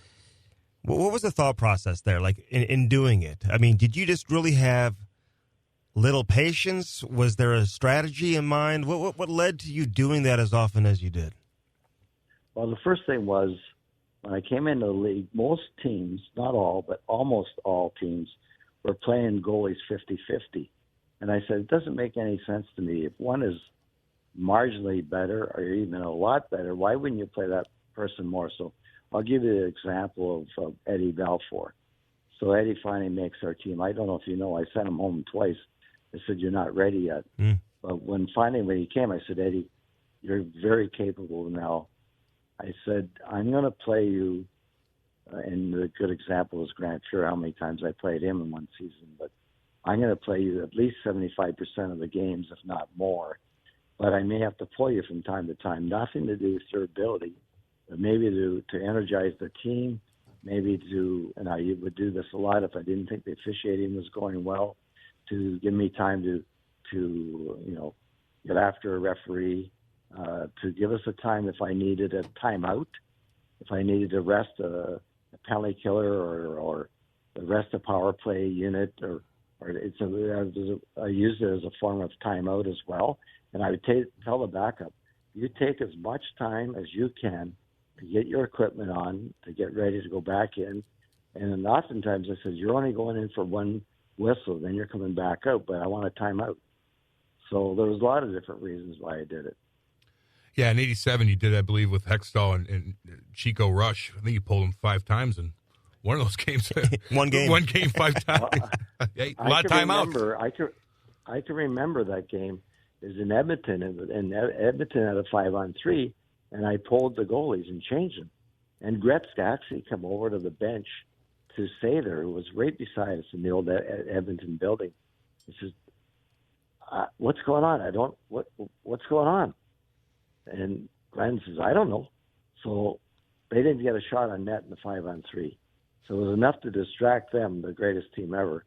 What was the thought process there, like in doing it? I mean, did you just really have little patience? Was there a strategy in mind? What led to you doing that as often as you did? Well, the first thing was when I came into the league, most teams, not all, but almost all teams, were playing goalies 50-50. And I said, it doesn't make any sense to me. If one is marginally better or even a lot better, why wouldn't you play that person more? So I'll give you an example of Eddie Balfour. So Eddie finally makes our team. I don't know if you know, I sent him home twice. I said, you're not ready yet. But when he came, I said, Eddie, you're very capable now. I said, I'm going to play you, and a good example is Grant Fuhr, how many times I played him in one season. But I'm going to play you at least 75% of the games, if not more. But I may have to pull you from time to time. Nothing to do with your ability. But maybe to energize the team, and I would do this a lot if I didn't think the officiating was going well, to give me time to get after a referee, to give us a time if I needed a timeout, if I needed to rest a penalty killer or rest a power play unit, or I used it as a form of timeout as well. And I would tell the backup, you take as much time as you can to get your equipment on, to get ready to go back in. And then oftentimes I said, you're only going in for one whistle, then you're coming back out, but I want a timeout. So there was a lot of different reasons why I did it. Yeah, in 87 you did, I believe, with Hextall and Chico Rush. I think you pulled him 5 times in one of those games. One game. 5 times. A lot of timeouts. I can remember that game. It was in Edmonton, and Edmonton had a 5-on-3, and I pulled the goalies and changed them. And Gretzky actually come over to the bench to stay there. It was right beside us in the old Edmonton building. He says, what's going on? What's going on? And Glenn says, I don't know. So they didn't get a shot on net in the 5-on-3. So it was enough to distract them, the greatest team ever,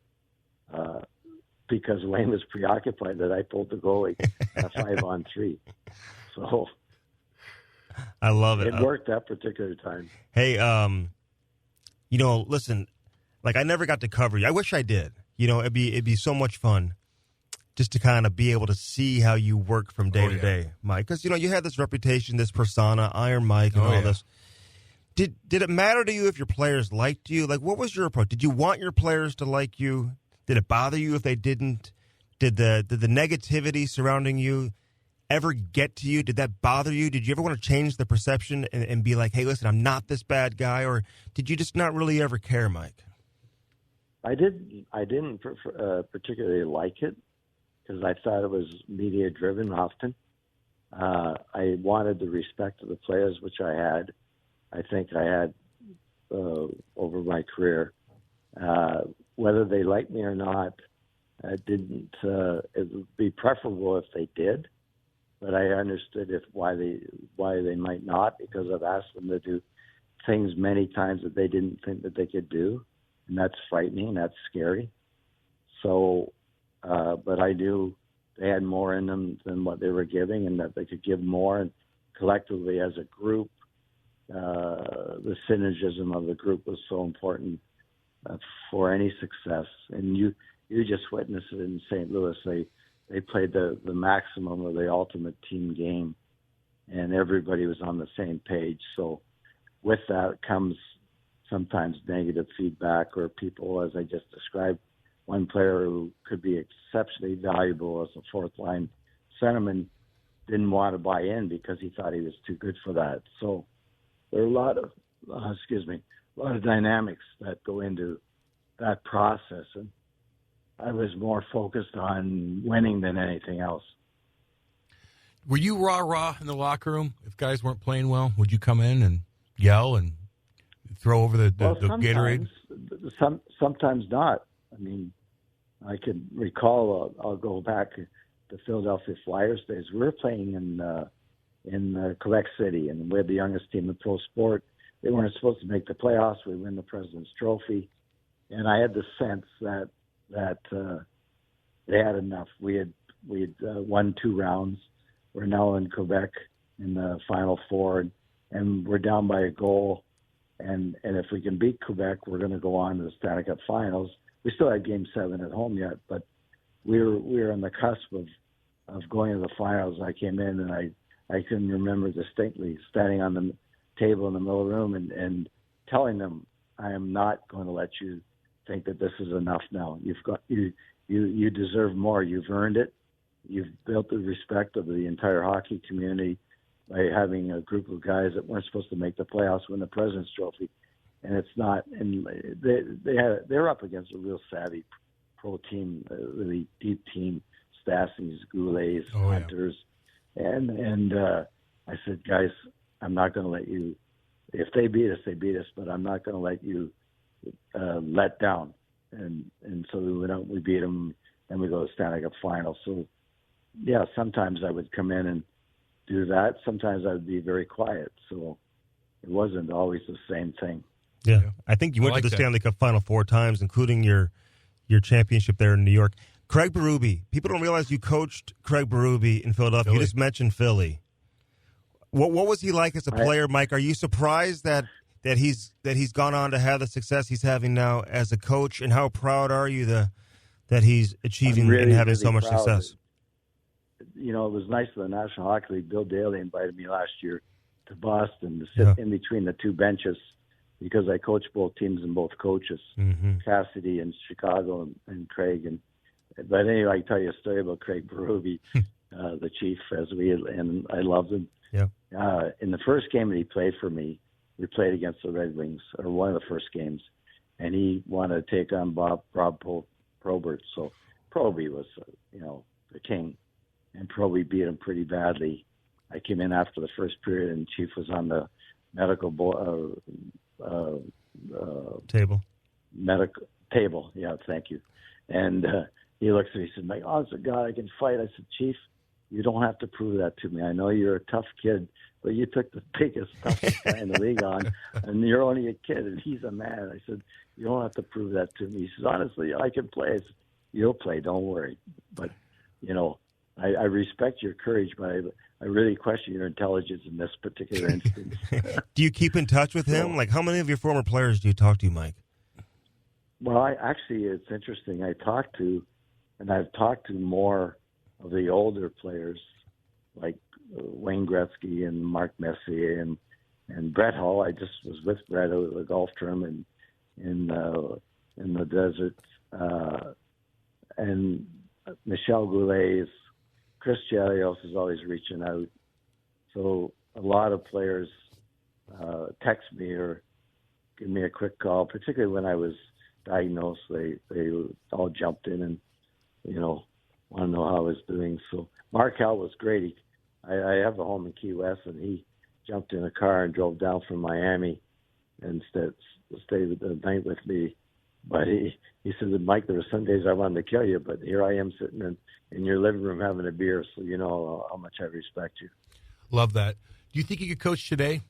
because Wayne was preoccupied that I pulled the goalie in a 5-on-3. So I love it. It worked that particular time. Hey, listen, like I never got to cover you. I wish I did. It'd be so much fun just to kind of be able to see how you work from day to day, Mike. Because, you had this reputation, this persona, Iron Mike and all this. Did it matter to you if your players liked you? Like, what was your approach? Did you want your players to like you? Did it bother you if they didn't? Did the negativity surrounding you ever get to you? Did that bother you? Did you ever want to change the perception and be like, hey, listen, I'm not this bad guy? Or did you just not really ever care, Mike? I didn't particularly like it because I thought it was media-driven often. I wanted the respect of the players, which I had. I think I had over my career. Whether they liked me or not, it would be preferable if they did. but I understood why they might not, because I've asked them to do things many times that they didn't think that they could do, and that's frightening. That's scary. So, but I knew they had more in them than what they were giving, and that they could give more. And collectively, as a group, the synergism of the group was so important for any success. And you just witnessed it in St. Louis. They played the maximum of the ultimate team game, and everybody was on the same page. So with that comes sometimes negative feedback, or people, as I just described, one player who could be exceptionally valuable as a fourth-line centerman didn't want to buy in because he thought he was too good for that. So there are a lot of dynamics that go into that process, and I was more focused on winning than anything else. Were you rah-rah in the locker room? If guys weren't playing well, would you come in and yell and throw over the Gatorade? Sometimes not. I mean, I can recall, I'll go back to the Philadelphia Flyers days. We were playing in Quebec City, and we had the youngest team in pro sport. They weren't supposed to make the playoffs. We win the President's Trophy. And I had the sense that they had enough. We had won 2 rounds. We're now in Quebec in the Final Four, and we're down by a goal. And if we can beat Quebec, we're going to go on to the Stanley Cup Finals. We still had Game 7 at home yet, but we were on the cusp of going to the finals. I came in, and I can remember distinctly standing on the table in the middle of the room and telling them, I am not going to let you think that this is enough now. You deserve more. You've earned it. You've built the respect of the entire hockey community by having a group of guys that weren't supposed to make the playoffs win the President's Trophy. And it's not, and they're up against a real savvy pro team, a really deep team, Stassies, Goulets, Hunters. And I said, guys, I'm not going to let you, if they beat us, they beat us, but I'm not going to let you let down. And so we went out, we beat them, and we go to Stanley Cup Final. So, yeah, sometimes I would come in and do that. Sometimes I would be very quiet. So it wasn't always the same thing. Yeah, I think you went to the Stanley Cup Final 4 times, including your championship there in New York. Craig Berube, people don't realize you coached Craig Berube in Philadelphia. You just mentioned Philly. What was he like as a player, Mike? Are you surprised that he's gone on to have the success he's having now as a coach, and how proud are you that he's achieving and having so much success? You know, it was nice for the National Hockey League. Bill Daly invited me last year to Boston to sit in between the 2 benches, because I coached both teams and both coaches, Cassidy in Chicago and Craig. But anyway, I can tell you a story about Craig Berube, the chief, and I loved him. Yeah. In the first game that he played for me, we played against the Red Wings, or one of the first games, and he wanted to take on Rob Probert. So Proby was, the king, and Proby beat him pretty badly. I came in after the first period, and Chief was on the medical table. Yeah, thank you. And he looks at me and said, "Mike, honest to God, I can fight." I said, "Chief, you don't have to prove that to me. I know you're a tough kid, but you took the biggest, toughest guy in the league on, and you're only a kid, and he's a man." I said, "You don't have to prove that to me." He says, "Honestly, I can play." I said, "You'll play, don't worry." But, I respect your courage, but I really question your intelligence in this particular instance. Do you keep in touch with him? Like, how many of your former players do you talk to, Mike? Well, it's interesting. I've talked to more of the older players, like Wayne Gretzky and Mark Messier and Brett Hull. I just was with Brett at a golf tournament in the desert, and Michel Goulet, Chris Chelios is always reaching out. So a lot of players text me or give me a quick call, particularly when I was diagnosed. They all jumped in and, want to know how I was doing. So Mark Howell was great. I have a home in Key West, and he jumped in a car and drove down from Miami and stayed the night with me But he said, Mike, there were some days I wanted to kill you, but here I am sitting in your living room having a beer, so you know how much I respect you. Love that. Do you think you could coach today?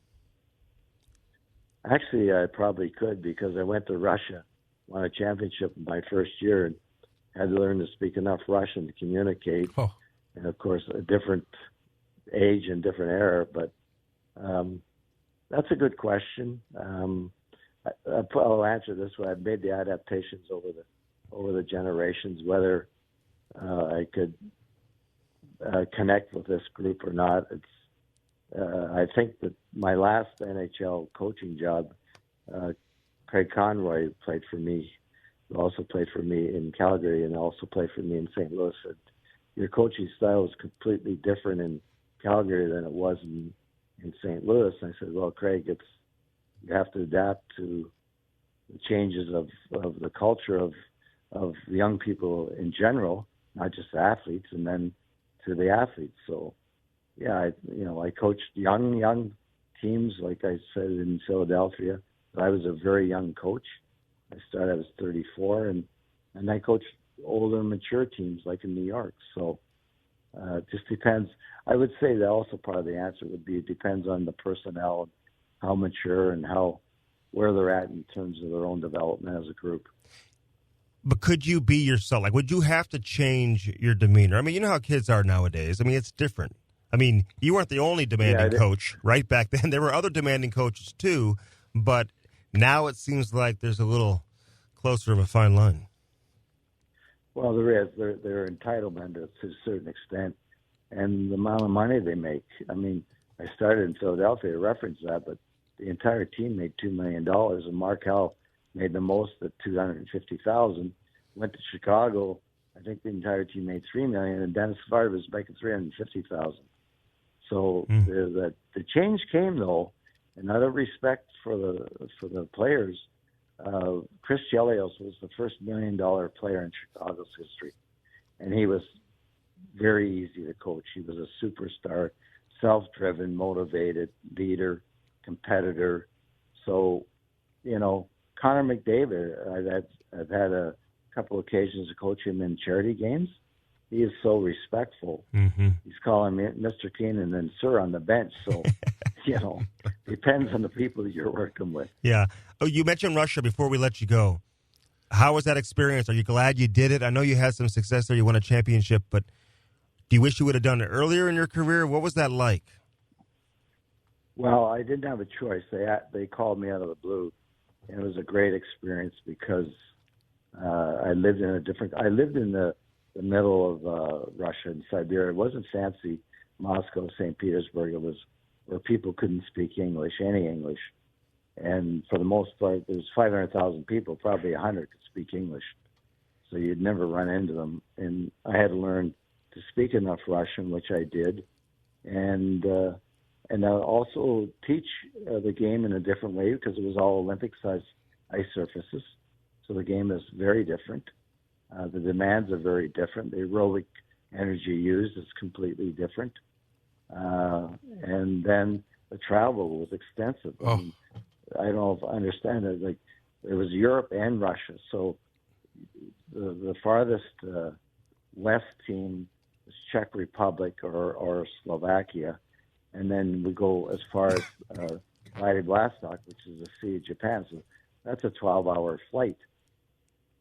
Actually, I probably could, because I went to Russia, won a championship in my first year, and had to learn to speak enough Russian to communicate. Oh. And, of course, a different age and different era. But that's a good question. I'll answer this way. I've made the adaptations over the generations, whether I could connect with this group or not. I think that my last NHL coaching job, Craig Conroy played for me, also played for me in Calgary, and also played for me in St. Louis. And your coaching style is completely different in Calgary than it was in St. Louis. And I said, well, Craig, you have to adapt to the changes of the culture of the young people in general, not just the athletes, and then to the athletes. So, yeah, I coached young teams, like I said, in Philadelphia. I was a very young coach. I was 34, and I coached older, mature teams like in New York. So it just depends. I would say that also part of the answer would be it depends on the personnel, how mature and where they're at in terms of their own development as a group. But could you be yourself? Like, would you have to change your demeanor? I mean, you know how kids are nowadays. I mean, it's different. I mean, you weren't the only demanding coach, right? Back then, there were other demanding coaches too, but now it seems like there's a little closer of a fine line. Well, there is. They're entitlement to a certain extent, and the amount of money they make. I mean, I started in Philadelphia, I referenced that, but the entire team made $2 million, and Mark Howe made the most at $250,000. Went to Chicago, I think the entire team made $3 million, and Dennis Favard was making $350,000. So the change came, though, and out of respect for the players, Chris Chelios was the first $1 million player in Chicago's history, and he was very easy to coach. He was a superstar, self-driven, motivated, leader, competitor. So, Connor McDavid, I've had a couple occasions to coach him in charity games. He is so respectful. Mm-hmm. He's calling me Mr. Keenan and Sir on the bench. So, depends on the people that you're working with. Yeah. Oh, you mentioned Russia before we let you go. How was that experience? Are you glad you did it? I know you had some success there. You won a championship, but do you wish you would have done it earlier in your career? What was that like? Well, I didn't have a choice. They called me out of the blue, and it was a great experience because I lived in the middle of Russia and Siberia. It wasn't fancy Moscow, St. Petersburg. It was where people couldn't speak English, any English. And for the most part, there was 500,000 people, probably 100 could speak English. So you'd never run into them. And I had to learn to speak enough Russian, which I did. And also teach the game in a different way because it was all Olympic-sized ice surfaces. So the game is very different. The demands are very different. The aerobic energy used is completely different. And then the travel was extensive. Oh. I don't know if I understand it. Like, it was Europe and Russia. So the farthest west team was Czech Republic or Slovakia. And then we go as far as Vladivostok, which is the Sea of Japan. So that's a 12-hour flight.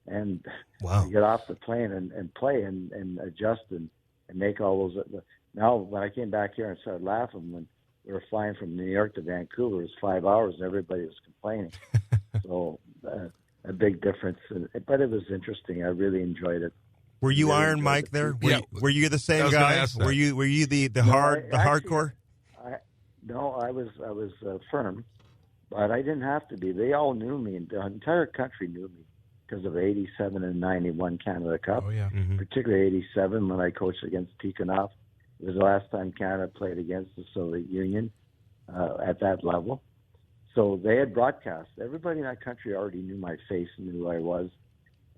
And wow. You get off the plane and play and adjust and make all those. Now, when I came back here and started laughing, when we were flying from New York to Vancouver, it was 5 hours and everybody was complaining. So a big difference. But it was interesting. I really enjoyed it. Were you Iron Mike there? Were you the same guy? Were you the hardcore? No, I was firm, but I didn't have to be. They all knew me. The entire country knew me because of 87 and 91 Canada Cup. Oh, yeah. Mm-hmm. Particularly 87 when I coached against Tikhonov. It was the last time Canada played against the Soviet Union at that level. So they had broadcast. Everybody in that country already knew my face and knew who I was.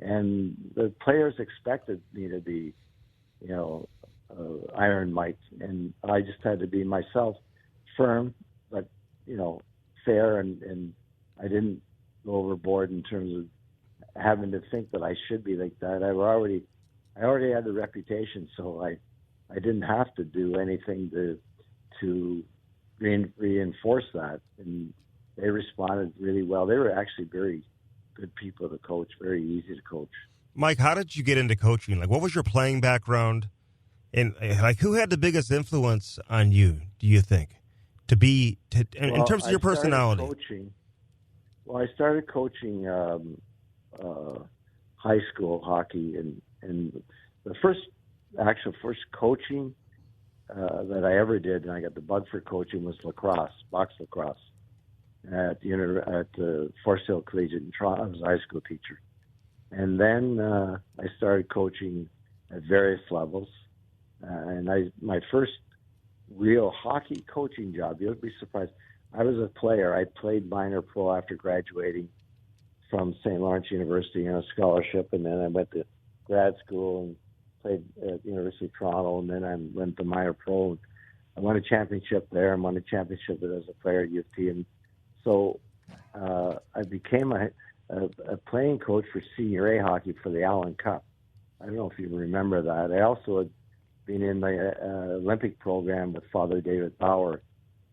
And the players expected me to be, Iron Mike. And I just had to be myself, firm, but, fair. And I didn't go overboard in terms of having to think that I should be like that. I already had the reputation, so I didn't have to do anything to reinforce that. And they responded really well. They were actually very good people to coach, very easy to coach. Mike, how did you get into coaching? Like, what was your playing background? And like, who had the biggest influence on you, do you think, in terms of your personality? I started coaching high school hockey, and the first coaching that I ever did, and I got the bug for coaching, was box lacrosse, at Forest Hill Collegiate in Toronto. I was a high school teacher. And then I started coaching at various levels. And my first real hockey coaching job, you'll be surprised, I was a player. I played minor pro after graduating from St. Lawrence University on a scholarship, and then I went to grad school and played at the University of Toronto, and then I went to minor pro. I won a championship there. I won a championship as a player at U of T. And so I became a playing coach for Senior A hockey for the Allen Cup. I don't know if you remember that. I also had been in the Olympic program with Father David Bauer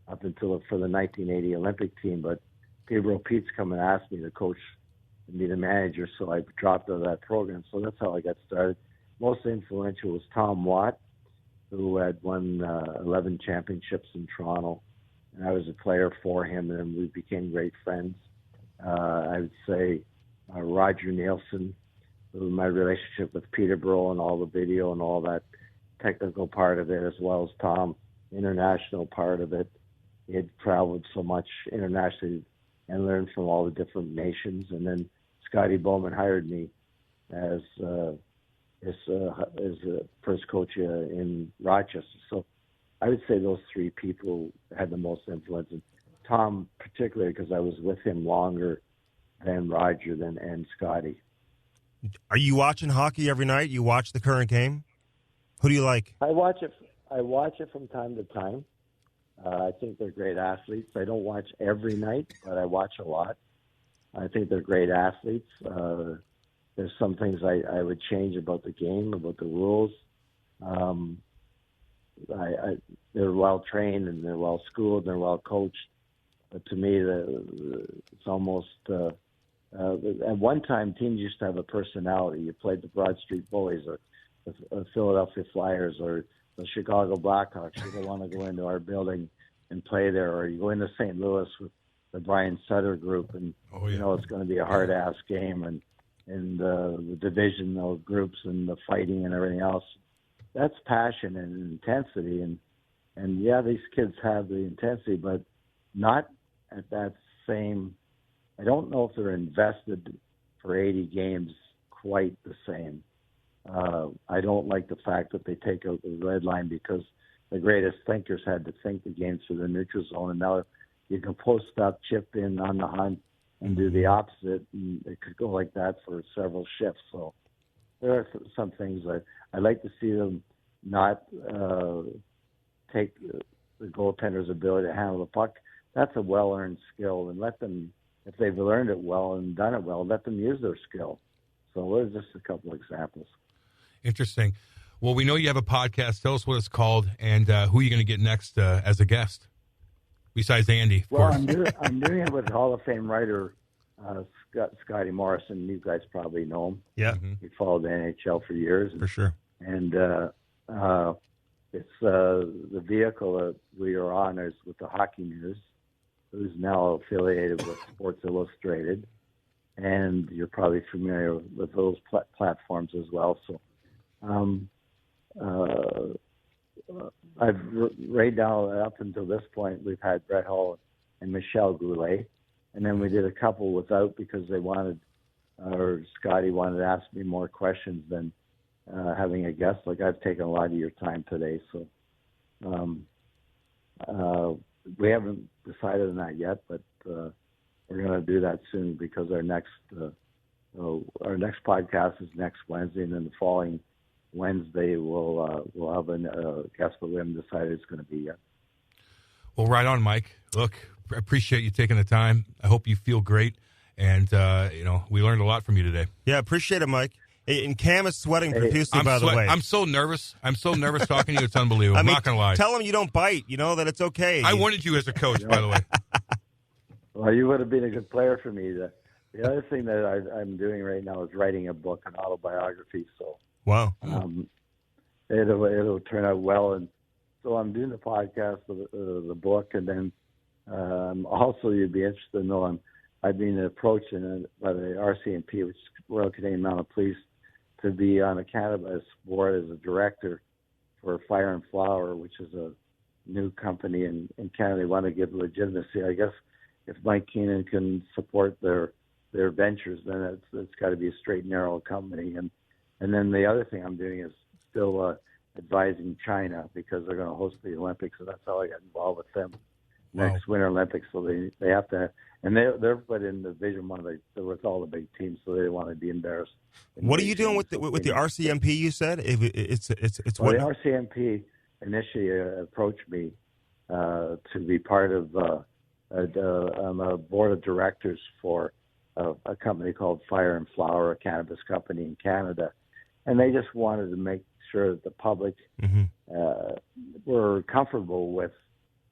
up until for the 1980 Olympic team. But Gabriel Pete's come and asked me to coach and be the manager, so I dropped out of that program. So that's how I got started. Most influential was Tom Watt, who had won 11 championships in Toronto. And I was a player for him, and we became great friends. I would say Roger Nielsen, who my relationship with Peterborough and all the video and all that technical part of it, as well as Tom, international part of it. He had traveled so much internationally and learned from all the different nations. And then Scotty Bowman hired me as his first coach in Rochester. So I would say those three people had the most influence. And Tom, particularly, because I was with him longer than Roger and Scotty. Are you watching hockey every night? You watch the current game? Who do you like? I watch it from time to time. I think they're great athletes. I don't watch every night, but I watch a lot. I think they're great athletes. There's some things I would change about the game, about the rules. They're well trained and they're well schooled and they're well coached. But to me, it's almost at one time teams used to have a personality. You played the Broad Street Bullies or the Philadelphia Flyers or the Chicago Blackhawks. You don't want to go into our building and play there, or you go into St. Louis with the Brian Sutter group, and you know it's going to be a hard ass game, and the divisional groups and the fighting and everything else. That's passion and intensity, and yeah, these kids have the intensity, but not at that same. I don't know if they're invested for 80 games quite the same. I don't like the fact that they take out the red line because the greatest thinkers had to think the game through the neutral zone, and now you can post up, chip in on the hunt, and do the opposite, and it could go like that for several shifts. So there are some things I like to see them not take the goaltender's ability to handle the puck. That's a well-earned skill, and let them, if they've learned it well and done it well, let them use their skill. So there's just a couple examples. Interesting. Well, we know you have a podcast. Tell us what it's called and who you're going to get next as a guest, besides Andy, of course. I'm doing it with Hall of Fame writer Scotty Morrison. You guys probably know him. Yeah. He followed the NHL for years. For sure. And it's the vehicle that we are on is with the Hockey News, who's now affiliated with Sports Illustrated. And you're probably familiar with those platforms as well. So I've right now, up until this point, we've had Brett Hull and Michelle Goulet. And then we did a couple without because they wanted, or Scotty wanted to ask me more questions than having a guest. Like, I've taken a lot of your time today. So we haven't decided on that yet, but we're going to do that soon because our next podcast is next Wednesday, and then the following Wednesday we'll have a guest, but we haven't decided it's going to be yet. Well, right on, Mike. Look, I appreciate you taking the time. I hope you feel great, And, we learned a lot from you today. Yeah, appreciate it, Mike. And Cam is sweating profusely, by the way. I'm so nervous. I'm so nervous talking to you. It's unbelievable. I'm not going to lie. Tell him you don't bite, that it's okay. I wanted you as a coach, by the way. Well, you would have been a good player for me. The other thing that I'm doing right now is writing a book, an autobiography. So, wow, it'll turn out well. And so I'm doing the podcast, the book, and then also you'd be interested to know I've been approached by the RCMP, which is Royal Canadian Mounted Police, to be on a cannabis board as a director for Fire and Flower, which is a new company in Canada. They want to give legitimacy. I guess if Mike Keenan can support their ventures, then it's got to be a straight and narrow company. And then the other thing I'm doing is still advising China, because they're going to host the Olympics, so that's how I got involved with them. Next Winter Olympics, so they have to, and they're put in Division One with all the big teams, so they want to be embarrassed. What are you doing with the RCMP? You said it's well, the RCMP initially approached me to be part of a board of directors for a company called Fire and Flower, a cannabis company in Canada, and they just wanted to make sure that the public were comfortable with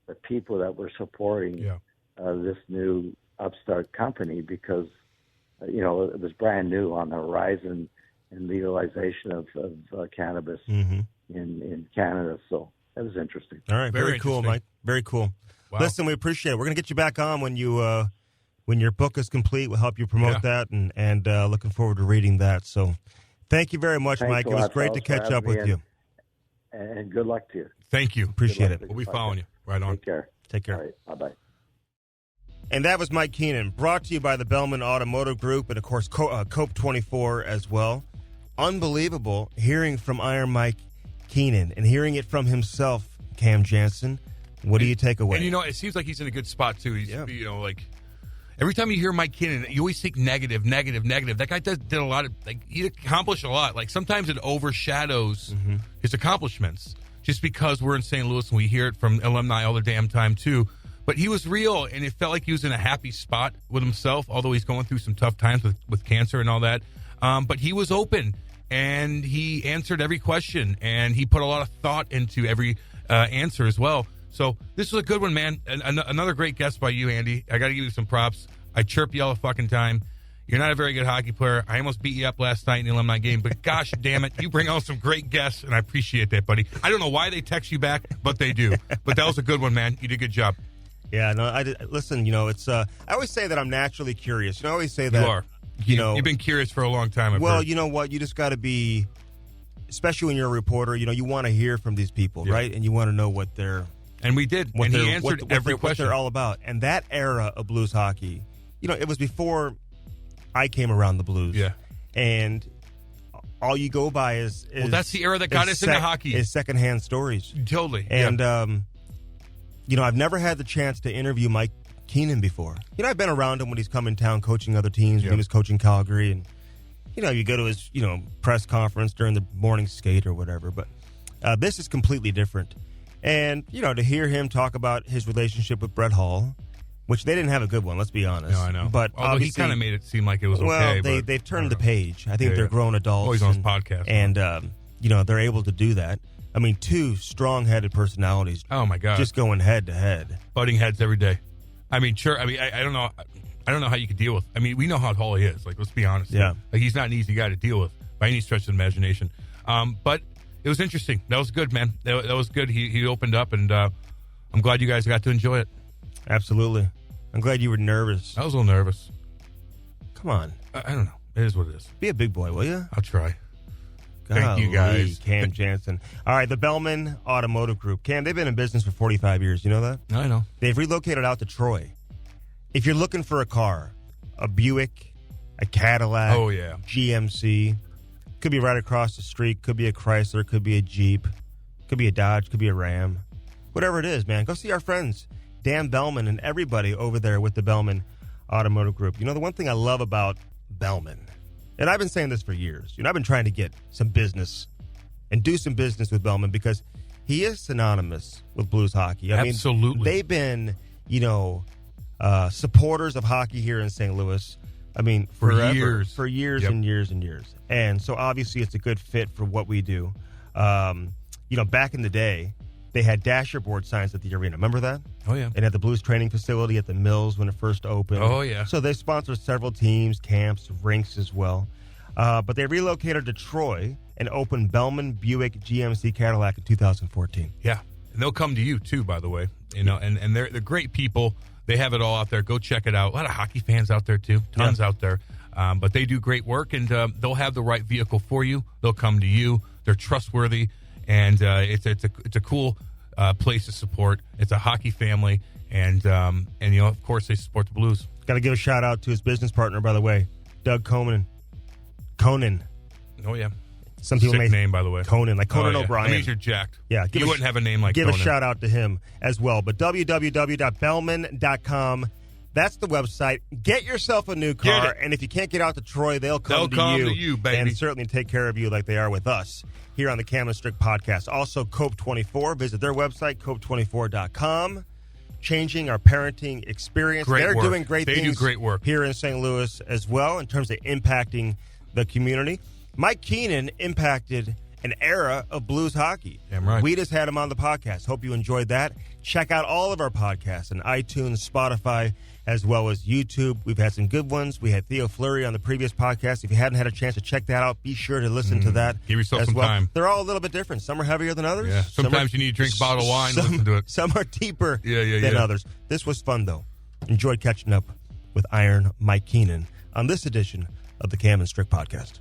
the people that were supporting this new upstart company, because it was brand new on the horizon in legalization of cannabis in Canada. So that was interesting. All right, very cool, Mike. Very cool. Wow. Listen, we appreciate it. We're going to get you back on when your book is complete. We'll help you promote that, and looking forward to reading that. So thank you very much, Mike. It was great to catch up with you. And good luck to you. Thank you. Appreciate it. We'll be following you. Right on. Take care. All right. Bye-bye. And that was Mike Keenan, brought to you by the Bellman Automotive Group and, of course, Cope 24 as well. Unbelievable hearing from Iron Mike Keenan and hearing it from himself, Cam Jansen. What do you take away? And, it seems like he's in a good spot, too. He's, every time you hear Mike Keenan, you always think negative. That guy did a lot of, he accomplished a lot. Sometimes it overshadows his accomplishments just because we're in St. Louis and we hear it from alumni all the damn time, too. But he was real, and it felt like he was in a happy spot with himself, although he's going through some tough times with cancer and all that. But he was open, and he answered every question, and he put a lot of thought into every answer as well. So this was a good one, man. Another great guest by you, Andy. I got to give you some props. I chirp you all the fucking time. You're not a very good hockey player. I almost beat you up last night in the alumni game, but gosh damn it, you bring on some great guests, and I appreciate that, buddy. I don't know why they text you back, but they do. But that was a good one, man. You did a good job. Yeah, no, listen, it's I always say that I'm naturally curious. I always say that. You are. You've been curious for a long time. I've heard. You know what? You just got to be, especially when you're a reporter, you want to hear from these people, right? And you want to know what they're. And we did. And he answered every question. What they're all about. And that era of blues hockey, it was before I came around the blues. Yeah. And all you go by is well, that's the era that got us into hockey. Is secondhand stories. Totally. And, I've never had the chance to interview Mike Keenan before. I've been around him when he's come in town coaching other teams, when he was coaching Calgary. And, you go to his, press conference during the morning skate or whatever. But this is completely different. And, to hear him talk about his relationship with Brett Hall, which they didn't have a good one, let's be honest. No, I know. But although he kind of made it seem like it was okay. Well, they've turned the page. I think they're grown adults. Oh, he's on his podcast. And, they're able to do that. I mean, two strong-headed personalities. Oh, my God. Just going head-to-head. Butting heads every day. I mean, sure. I mean, I don't know. I don't know how you could deal with. I mean, we know how tall he is. Let's be honest. Yeah. He's not an easy guy to deal with by any stretch of the imagination. But it was interesting. That was good, man. That was good. He opened up, and I'm glad you guys got to enjoy it. Absolutely. I'm glad you were nervous. I was a little nervous. Come on. I don't know. It is what it is. Be a big boy, will you? I'll try. Golly, thank you, guys. Cam Jansen. All right, the Bellman Automotive Group. Cam, they've been in business for 45 years. You know that? I know. They've relocated out to Troy. If you're looking for a car, a Buick, a Cadillac, GMC, could be right across the street, could be a Chrysler, could be a Jeep, could be a Dodge, could be a Ram. Whatever it is, man, go see our friends, Dan Bellman and everybody over there with the Bellman Automotive Group. The one thing I love about Bellman, and I've been saying this for years, I've been trying to get some business and do some business with Bellman because he is synonymous with blues hockey. Absolutely. They've been, supporters of hockey here in St. Louis I mean, For forever, years. for years Yep. and years and years. And so obviously it's a good fit for what we do. Back in the day, they had dasher board signs at the arena. Remember that? Oh, yeah. And at the Blues training facility at the Mills when it first opened. Oh, yeah. So they sponsored several teams, camps, rinks as well. But they relocated to Troy and opened Bellman Buick GMC Cadillac in 2014. Yeah. And they'll come to you, too, by the way. And they're great people. They have it all out there. Go check it out. A lot of hockey fans out there, too. Tons out there. But they do great work, and they'll have the right vehicle for you. They'll come to you. They're trustworthy, and it's a cool place to support. It's a hockey family, and of course, they support the Blues. Got to give a shout out to his business partner, by the way, Doug Conan. Oh, yeah. Some people Sick name, by the way. Conan, like Conan Oh, yeah. O'Brien. That means you're jacked. Yeah, you wouldn't have a name like give Conan. a shout out to him as well. But www.bellman.com. That's the website. Get yourself a new car, and if you can't get out to Troy, they'll come to you, baby. And certainly take care of you like they are with us here on the Cam and Strick podcast. Also, Cope24. Visit their website, cope24.com. Changing our parenting experience. Great They're work. doing great things They do great work here in St. Louis as well in terms of impacting the community. Mike Keenan impacted an era of Blues hockey. Damn right. We just had him on the podcast. Hope you enjoyed that. Check out all of our podcasts on iTunes, Spotify, as well as YouTube. We've had some good ones. We had Theo Fleury on the previous podcast. If you hadn't had a chance to check that out, be sure to listen to that. Give yourself as some well. time. They're all a little bit different. Some are heavier than others. Yeah. Sometimes you need to drink a bottle of wine and listen to it. Some are deeper than than others. This was fun, though. Enjoyed catching up with Iron Mike Keenan on this edition of the Cam and Strick podcast.